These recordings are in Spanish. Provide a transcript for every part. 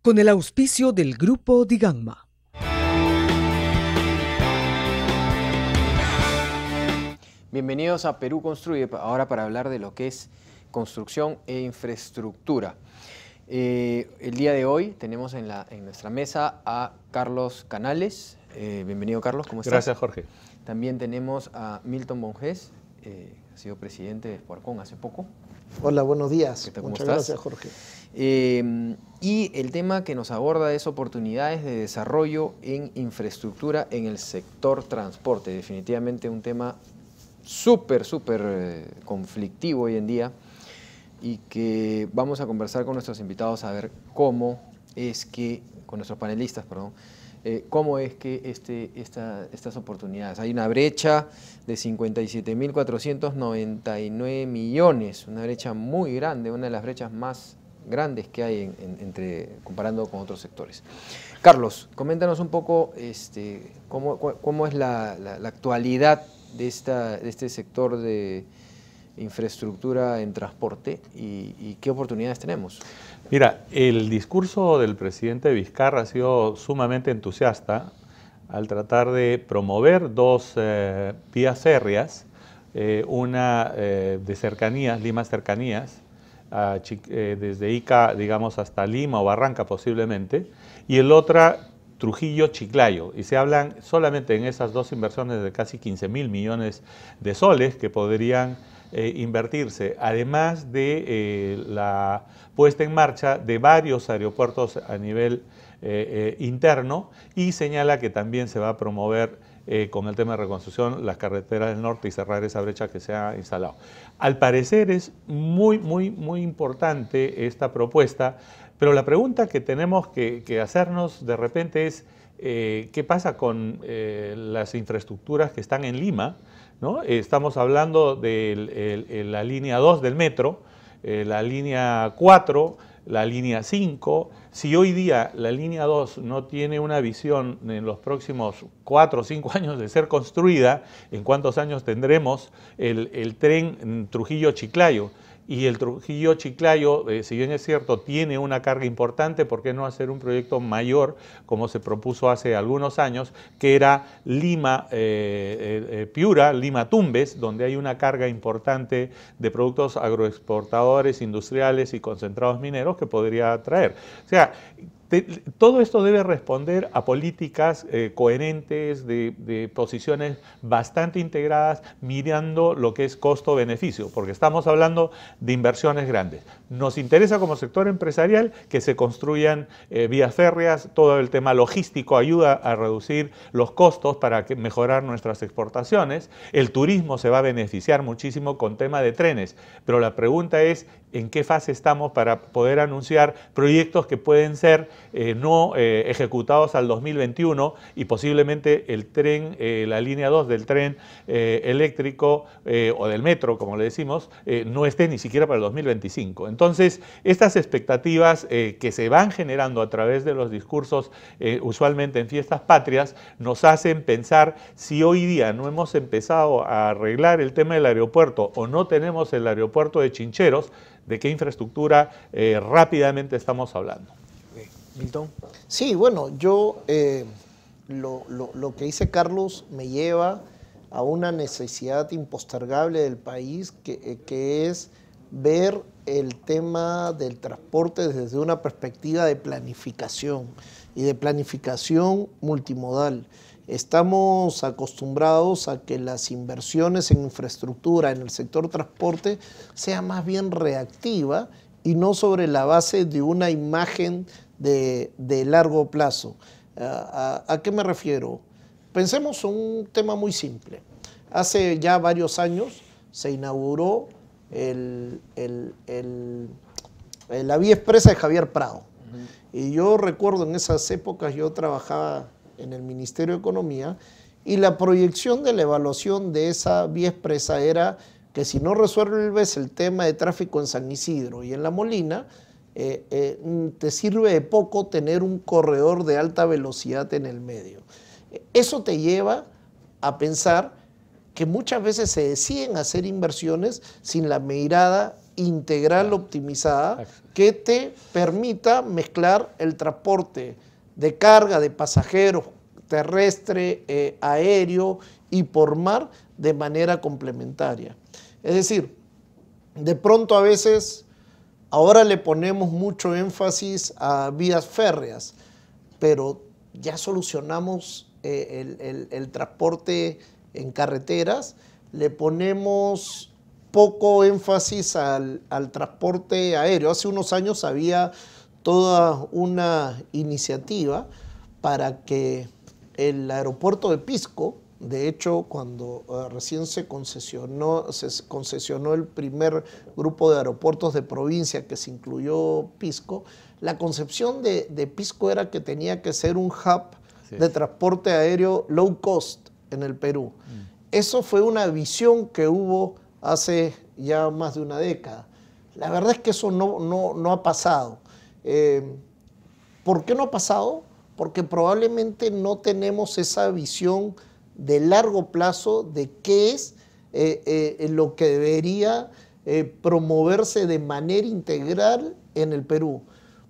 con el auspicio del Grupo Digamma. Bienvenidos a Perú Construye, ahora para hablar de lo que es construcción e infraestructura. El día de hoy tenemos en nuestra mesa a Carlos Canales. Bienvenido, Carlos, ¿cómo estás? Gracias, Jorge. También tenemos a Milton Monjes, ha sido presidente de Espoarcón hace poco. Hola, buenos días. Muchas gracias, Jorge. Y el tema que nos aborda es oportunidades de desarrollo en infraestructura en el sector transporte. Definitivamente un tema súper conflictivo hoy en día y que vamos a conversar con nuestros invitados a ver cómo es que, con nuestros panelistas, perdón, cómo es que estas oportunidades. Hay una brecha de 57.499 millones, una brecha muy grande, una de las brechas más grandes que hay comparando con otros sectores. Carlos, coméntanos un poco cómo es la actualidad de este sector de infraestructura en transporte y qué oportunidades tenemos. Mira, el discurso del presidente Vizcarra ha sido sumamente entusiasta al tratar de promover dos vías férreas, una de cercanías, Lima Cercanías, desde Ica, digamos, hasta Lima o Barranca posiblemente, y el otra Trujillo-Chiclayo, y se hablan solamente en esas dos inversiones de casi 15.000 millones de soles que podrían invertirse, además de la puesta en marcha de varios aeropuertos a nivel interno, y señala que también se va a promover con el tema de reconstrucción las carreteras del norte y cerrar esa brecha que se ha instalado. Al parecer es muy importante esta propuesta, pero la pregunta que tenemos que hacernos de repente es ¿qué pasa con las infraestructuras que están en Lima? ¿No? Estamos hablando de la línea 2 del metro, la línea 4, la línea 5. Si hoy día la línea 2 no tiene una visión en los próximos 4 o 5 años de ser construida, ¿en cuántos años tendremos el tren Trujillo-Chiclayo? Y el Trujillo-Chiclayo, si bien es cierto, tiene una carga importante, ¿por qué no hacer un proyecto mayor, como se propuso hace algunos años, que era Lima-Piura, Lima-Tumbes, donde hay una carga importante de productos agroexportadores, industriales y concentrados mineros que podría traer? O sea, todo esto debe responder a políticas coherentes, de posiciones bastante integradas, mirando lo que es costo-beneficio, porque estamos hablando de inversiones grandes. Nos interesa como sector empresarial que se construyan vías férreas, todo el tema logístico ayuda a reducir los costos para mejorar nuestras exportaciones. El turismo se va a beneficiar muchísimo con tema de trenes, pero la pregunta es en qué fase estamos para poder anunciar proyectos que pueden ser no ejecutados al 2021 y posiblemente el tren, la línea 2 del tren eléctrico o del metro, como le decimos, no esté ni siquiera para el 2025. Entonces, estas expectativas que se van generando a través de los discursos, usualmente en fiestas patrias, nos hacen pensar si hoy día no hemos empezado a arreglar el tema del aeropuerto o no tenemos el aeropuerto de Chincheros, ¿de qué infraestructura rápidamente estamos hablando? Milton. Sí, bueno, yo lo que dice Carlos me lleva a una necesidad impostergable del país que es ver el tema del transporte desde una perspectiva de planificación y de planificación multimodal. Estamos acostumbrados a que las inversiones en infraestructura en el sector transporte sean más bien reactiva y no sobre la base de una imagen de largo plazo. ¿A qué me refiero? Pensemos en un tema muy simple. Hace ya varios años se inauguró la vía expresa de Javier Prado. Y yo recuerdo en esas épocas, yo trabajaba en el Ministerio de Economía y la proyección de la evaluación de esa vía expresa era que si no resuelves el tema de tráfico en San Isidro y en La Molina, te sirve de poco tener un corredor de alta velocidad en el medio. Eso te lleva a pensar que muchas veces se deciden hacer inversiones sin la mirada integral optimizada que te permita mezclar el transporte de carga, de pasajeros, terrestre, aéreo y por mar de manera complementaria. Es decir, de pronto a veces ahora le ponemos mucho énfasis a vías férreas, pero ya solucionamos el transporte en carreteras, le ponemos poco énfasis al transporte aéreo. Hace unos años había toda una iniciativa para que el aeropuerto de Pisco, de hecho, cuando recién se concesionó el primer grupo de aeropuertos de provincia que se incluyó Pisco, la concepción de Pisco era que tenía que ser un hub de transporte aéreo low cost en el Perú. Eso fue una visión que hubo hace ya más de una década. La verdad es que eso no ha pasado. ¿Por qué no ha pasado? Porque probablemente no tenemos esa visión de largo plazo de qué es lo que debería promoverse de manera integral en el Perú.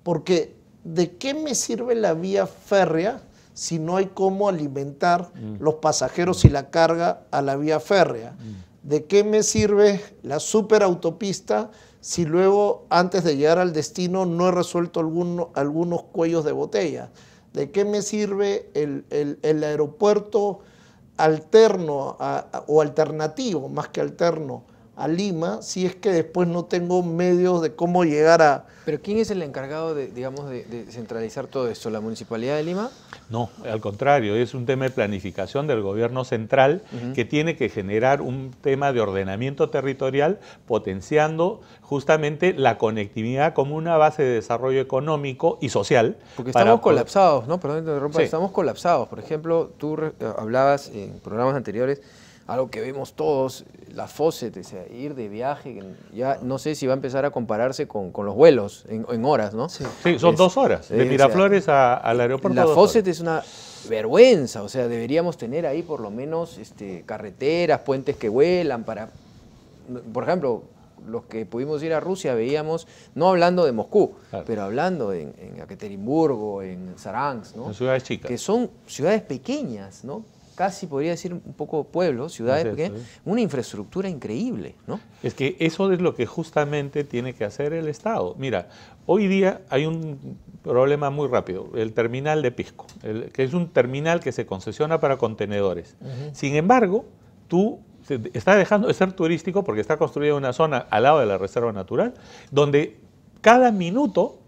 Porque ¿de qué me sirve la vía férrea si no hay cómo alimentar los pasajeros y la carga a la vía férrea? ¿De qué me sirve la superautopista si luego, antes de llegar al destino, no he resuelto algunos cuellos de botella? ¿De qué me sirve el aeropuerto alterno o alternativo, más que alterno, a Lima, si es que después no tengo medios de cómo llegar a... ¿Pero quién es el encargado de centralizar todo esto? ¿La Municipalidad de Lima? No, al contrario, es un tema de planificación del gobierno central que tiene que generar un tema de ordenamiento territorial potenciando justamente la conectividad como una base de desarrollo económico y social. Porque estamos colapsados, ¿no? Perdón, te interrumpa, sí. Estamos colapsados. Por ejemplo, tú hablabas en programas anteriores, algo que vemos todos, la Fawcett, o sea, ir de viaje, ya no sé si va a empezar a compararse con los vuelos en horas, ¿no? Sí, son 2 horas, de Miraflores al aeropuerto. La Fawcett es una vergüenza, o sea, deberíamos tener ahí por lo menos carreteras, puentes que vuelan para, por ejemplo, los que pudimos ir a Rusia veíamos, no hablando de Moscú, claro, pero hablando en Ekaterimburgo, en Saransk, ¿no? En ciudades chicas. Que son ciudades pequeñas, ¿no? Casi podría decir un poco pueblos, ciudades pequeñas, una infraestructura increíble, ¿no? Es que eso es lo que justamente tiene que hacer el Estado. Mira, hoy día hay un problema muy rápido, el terminal de Pisco, que es un terminal que se concesiona para contenedores. Sin embargo, está dejando de ser turístico porque está construida una zona al lado de la reserva natural, donde cada minuto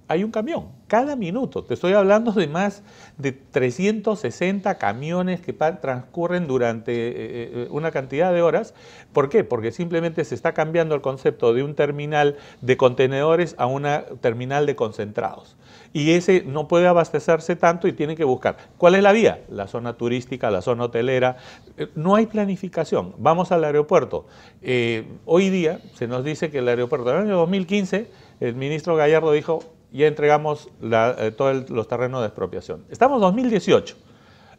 hay un camión, cada minuto. Te estoy hablando de más de 360 camiones que transcurren durante una cantidad de horas. ¿Por qué? Porque simplemente se está cambiando el concepto de un terminal de contenedores a una terminal de concentrados. Y ese no puede abastecerse tanto y tiene que buscar. ¿Cuál es la vía? La zona turística, la zona hotelera. No hay planificación. Vamos al aeropuerto. Hoy día se nos dice que el aeropuerto del año 2015, el ministro Gallardo dijo, ya entregamos todos los terrenos de expropiación. Estamos en 2018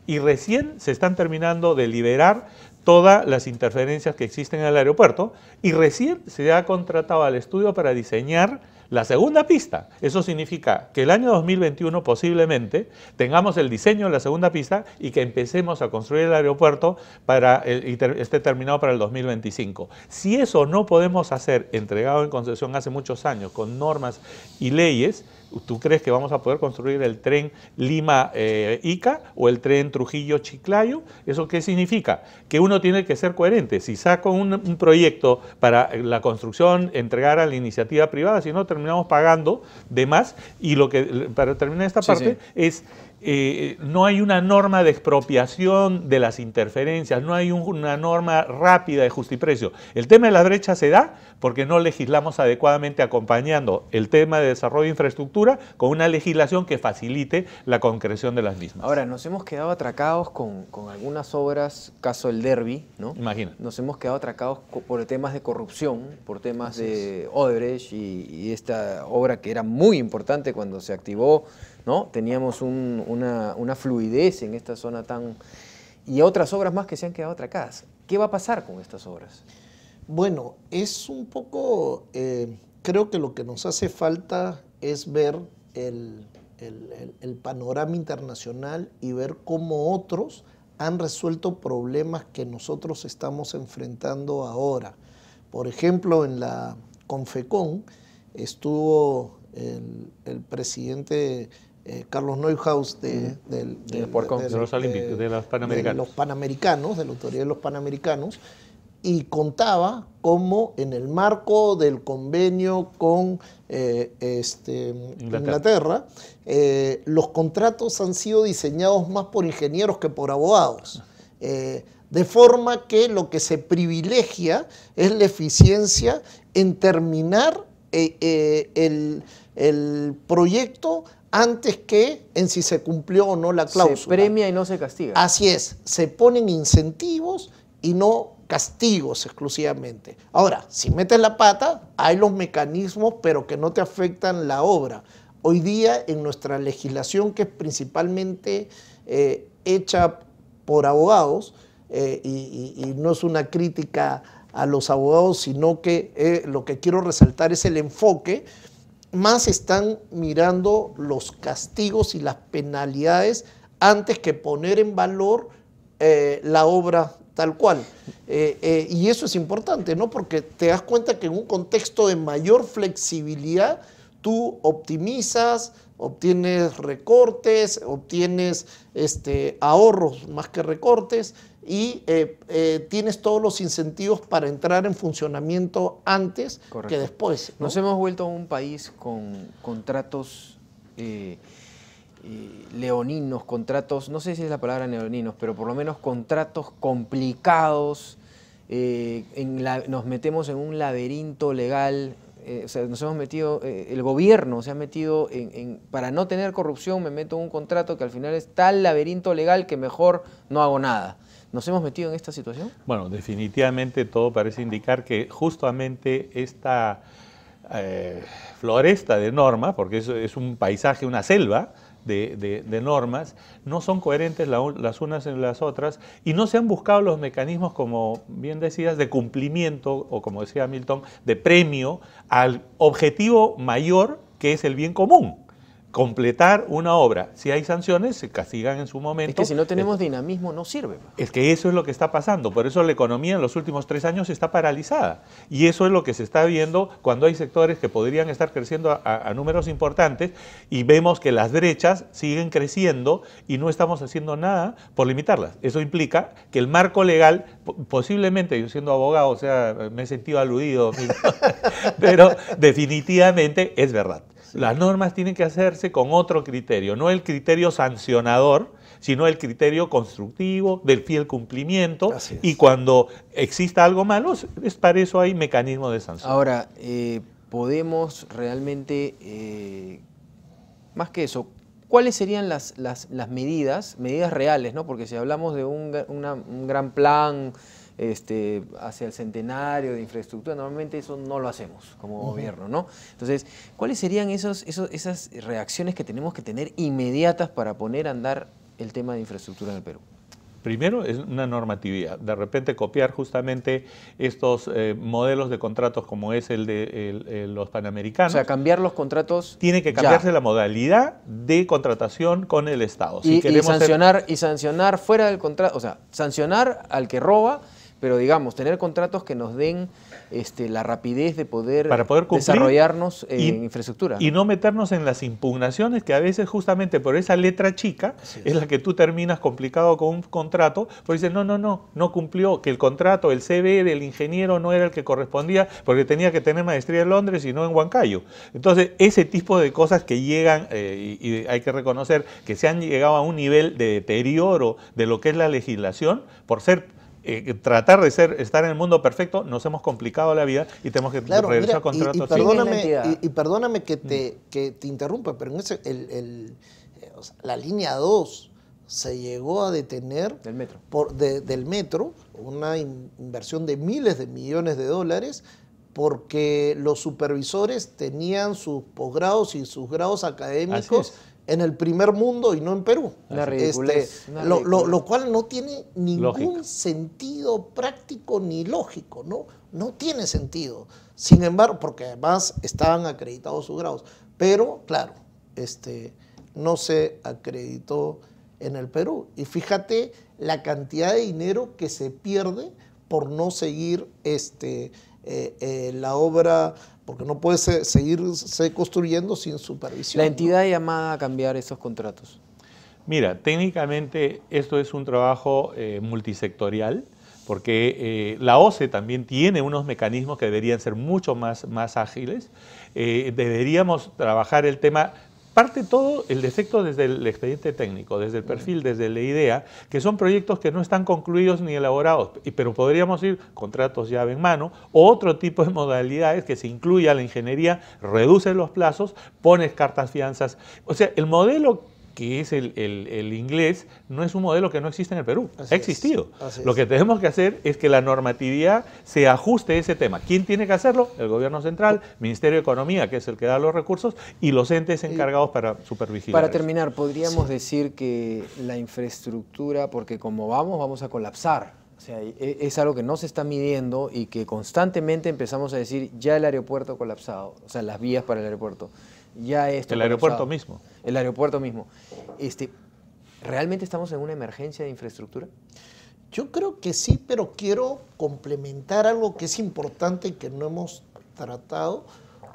y recién se están terminando de liberar todas las interferencias que existen en el aeropuerto y recién se ha contratado al estudio para diseñar la segunda pista. Eso significa que el año 2021 posiblemente tengamos el diseño de la segunda pista y que empecemos a construir el aeropuerto y esté terminado para el 2025. Si eso no podemos hacer entregado en concesión hace muchos años con normas y leyes, ¿tú crees que vamos a poder construir el tren Lima-Ica o el tren Trujillo-Chiclayo? ¿Eso qué significa? Que uno tiene que ser coherente. Si saco un proyecto para la construcción, entregar a la iniciativa privada, si no terminamos pagando de más. Y para terminar esta parte es... no hay una norma de expropiación de las interferencias, no hay una norma rápida de justiprecio. El tema de la brecha se da porque no legislamos adecuadamente acompañando el tema de desarrollo de infraestructura con una legislación que facilite la concreción de las mismas. Ahora, nos hemos quedado atracados con algunas obras, caso el Derby, ¿no? Imagina. Nos hemos quedado atracados por temas de corrupción, por temas de Odebrecht y esta obra que era muy importante cuando se activó, ¿no? Teníamos una fluidez en esta zona y otras obras más que se han quedado atracadas. ¿Qué va a pasar con estas obras? Bueno, es un poco, creo que lo que nos hace falta es ver el panorama internacional y ver cómo otros han resuelto problemas que nosotros estamos enfrentando ahora. Por ejemplo, en la Confecon estuvo el presidente Carlos Neuhaus de los Panamericanos. De la Autoridad de los Panamericanos, y contaba cómo en el marco del convenio con Inglaterra, los contratos han sido diseñados más por ingenieros que por abogados. De forma que lo que se privilegia es la eficiencia en terminar el proyecto antes que en si se cumplió o no la cláusula. Se premia y no se castiga. Así es, se ponen incentivos y no castigos exclusivamente. Ahora, si metes la pata, hay los mecanismos, pero que no te afectan la obra. Hoy día, en nuestra legislación, que es principalmente hecha por abogados, y no es una crítica a los abogados, sino que lo que quiero resaltar es el enfoque, más están mirando los castigos y las penalidades antes que poner en valor la obra tal cual. Y eso es importante, ¿no? Porque te das cuenta que en un contexto de mayor flexibilidad, tú optimizas, obtienes recortes, obtienes ahorros más que recortes, y tienes todos los incentivos para entrar en funcionamiento antes que después, ¿no? Nos hemos vuelto un país con contratos leoninos, contratos, no sé si es la palabra leoninos, pero por lo menos contratos complicados. Nos metemos en un laberinto legal. O sea, nos hemos metido, el gobierno se ha metido para no tener corrupción, me meto en un contrato que al final es tal laberinto legal que mejor no hago nada. ¿Nos hemos metido en esta situación? Bueno, definitivamente todo parece indicar que justamente esta floresta de normas, porque es un paisaje, una selva de normas, no son coherentes las unas en las otras, y no se han buscado los mecanismos, como bien decías, de cumplimiento, o como decía Milton, de premio al objetivo mayor, que es el bien común. Completar una obra. Si hay sanciones, se castigan en su momento. Es que si no tenemos dinamismo, no sirve. Es que eso es lo que está pasando. Por eso la economía en los últimos 3 años está paralizada. Y eso es lo que se está viendo cuando hay sectores que podrían estar creciendo a números importantes, y vemos que las brechas siguen creciendo y no estamos haciendo nada por limitarlas. Eso implica que el marco legal, posiblemente, yo siendo abogado, o sea, me he sentido aludido, pero definitivamente es verdad. Las normas tienen que hacerse con otro criterio, no el criterio sancionador, sino el criterio constructivo, del fiel cumplimiento, y cuando exista algo malo, para eso hay mecanismos de sanción. Ahora, podemos realmente, más que eso, ¿cuáles serían las medidas reales, ¿no? Porque si hablamos de un gran plan hacia el centenario de infraestructura, normalmente eso no lo hacemos como gobierno, ¿no? Entonces, ¿cuáles serían esas reacciones que tenemos que tener inmediatas para poner a andar el tema de infraestructura en el Perú? Primero es una normatividad, de repente copiar justamente estos modelos de contratos como es el de los Panamericanos. O sea, cambiar los contratos. Tiene que cambiarse la modalidad de contratación con el Estado. Y sancionar fuera del contrato, o sea, sancionar al que roba, pero digamos, tener contratos que nos den la rapidez de poder cumplir, desarrollarnos en infraestructura. Y no meternos en las impugnaciones que a veces justamente por esa letra chica es la que tú terminas complicado con un contrato, porque dices, no cumplió, que el contrato, el CV del ingeniero no era el que correspondía porque tenía que tener maestría en Londres y no en Huancayo. Entonces, ese tipo de cosas que llegan, y hay que reconocer que se han llegado a un nivel de deterioro de lo que es la legislación, por tratar de estar en el mundo perfecto, nos hemos complicado la vida y tenemos que regresar a contratos. Y perdóname que te interrumpa, pero la línea 2 se llegó a detener del metro, del metro, una inversión de miles de millones de dólares, porque los supervisores tenían sus posgrados y sus grados académicos en el primer mundo y no en Perú. Una ridiculez, una Lo ridiculez. cual no tiene ningún Lógica. sentido práctico ni lógico, ¿no? No tiene sentido. Sin embargo, porque además estaban acreditados sus grados. Pero, claro, no se acreditó en el Perú. Y fíjate la cantidad de dinero que se pierde por no seguir la obra, porque no puede seguirse construyendo sin supervisión. La ¿no? entidad llamada a cambiar esos contratos. Mira, técnicamente esto es un trabajo multisectorial, porque la OCE también tiene unos mecanismos que deberían ser mucho más ágiles. Deberíamos trabajar el tema. Parte todo el defecto desde el expediente técnico, desde el perfil, desde la idea, que son proyectos que no están concluidos ni elaborados, pero podríamos ir contratos llave en mano, o otro tipo de modalidades que se incluya la ingeniería, reduce los plazos, pones cartas fianzas. O sea, el modelo que es el inglés, no es un modelo que no existe en el Perú, Así ha es, existido. así es. Lo que tenemos que hacer es que la normatividad se ajuste a ese tema. ¿Quién tiene que hacerlo? El Gobierno Central, Ministerio de Economía, que es el que da los recursos, y los entes encargados para supervigilar. Para eso. terminar, podríamos decir que la infraestructura, porque como vamos a colapsar. O sea, es algo que no se está midiendo y que constantemente empezamos a decir, ya el aeropuerto colapsado, o sea, las vías para el aeropuerto, ya esto El aeropuerto colapsado. mismo. El aeropuerto mismo. ¿Realmente estamos en una emergencia de infraestructura? Yo creo que sí, pero quiero complementar algo que es importante y que no hemos tratado,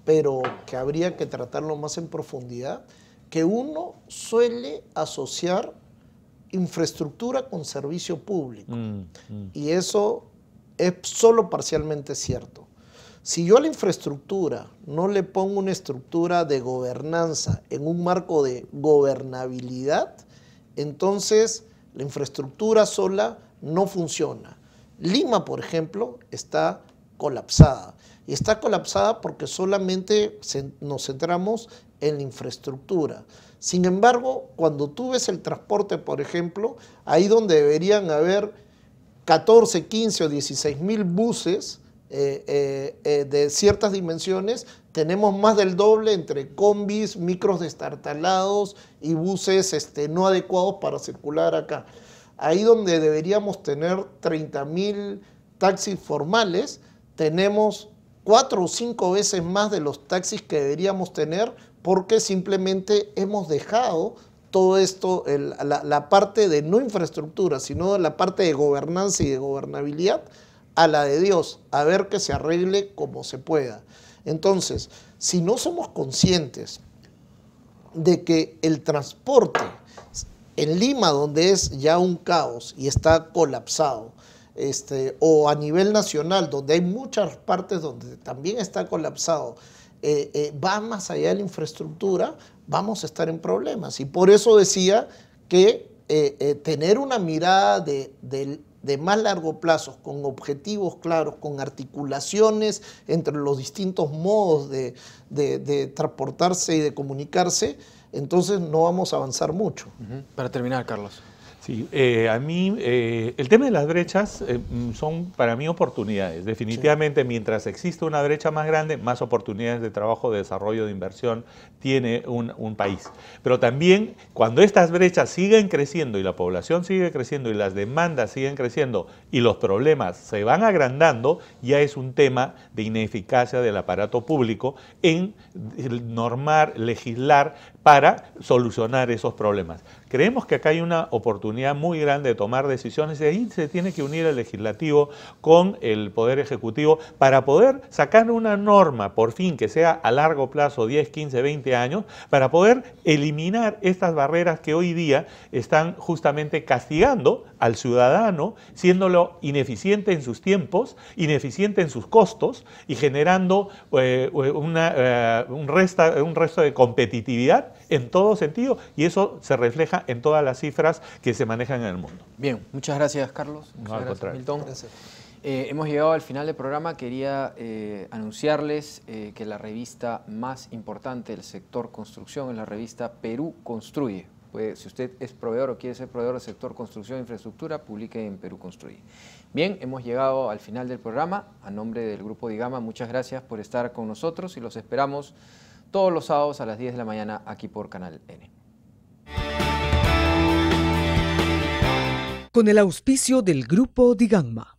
pero que habría que tratarlo más en profundidad, que uno suele asociar infraestructura con servicio público. Y eso es solo parcialmente cierto. Si yo a la infraestructura no le pongo una estructura de gobernanza en un marco de gobernabilidad, entonces la infraestructura sola no funciona. Lima, por ejemplo, está colapsada. Y está colapsada porque solamente nos centramos en la infraestructura. Sin embargo, cuando tú ves el transporte, por ejemplo, ahí donde deberían haber 14, 15 o 16 mil buses de ciertas dimensiones, tenemos más del doble entre combis, micros destartalados y buses no adecuados para circular acá. Ahí donde deberíamos tener 30.000 taxis formales, tenemos 4 o 5 veces más de los taxis que deberíamos tener porque simplemente hemos dejado todo esto, la parte de no infraestructura, sino la parte de gobernanza y de gobernabilidad, a la de Dios, a ver que se arregle como se pueda. Entonces, si no somos conscientes de que el transporte en Lima, donde es ya un caos y está colapsado, o a nivel nacional, donde hay muchas partes donde también está colapsado, va más allá de la infraestructura, vamos a estar en problemas. Y por eso decía que tener una mirada de más largo plazo, con objetivos claros, con articulaciones entre los distintos modos de transportarse y de comunicarse, entonces no vamos a avanzar mucho. Para terminar, Carlos. Sí, a mí el tema de las brechas son para mí oportunidades. Definitivamente, sí. Mientras existe una brecha más grande, más oportunidades de trabajo, de desarrollo, de inversión tiene un país. Pero también cuando estas brechas siguen creciendo y la población sigue creciendo y las demandas siguen creciendo y los problemas se van agrandando, ya es un tema de ineficacia del aparato público en normar, legislar para solucionar esos problemas. Creemos que acá hay una oportunidad muy grande de tomar decisiones y ahí se tiene que unir el legislativo con el Poder Ejecutivo para poder sacar una norma, por fin, que sea a largo plazo, 10, 15, 20 años, para poder eliminar estas barreras que hoy día están justamente castigando al ciudadano, siéndolo ineficiente en sus tiempos, ineficiente en sus costos y generando un resto de competitividad en todo sentido, y eso se refleja en todas las cifras que se manejan en el mundo. Bien, muchas gracias, Carlos. Muchas gracias, Milton. Gracias. Hemos llegado al final del programa. Quería anunciarles que la revista más importante del sector construcción es la revista Perú Construye. Si usted es proveedor o quiere ser proveedor del sector construcción e infraestructura, publique en Perú Construye. Bien, hemos llegado al final del programa. A nombre del Grupo Digama, muchas gracias por estar con nosotros y los esperamos todos los sábados a las 10 de la mañana aquí por Canal N. con el auspicio del Grupo Digamma.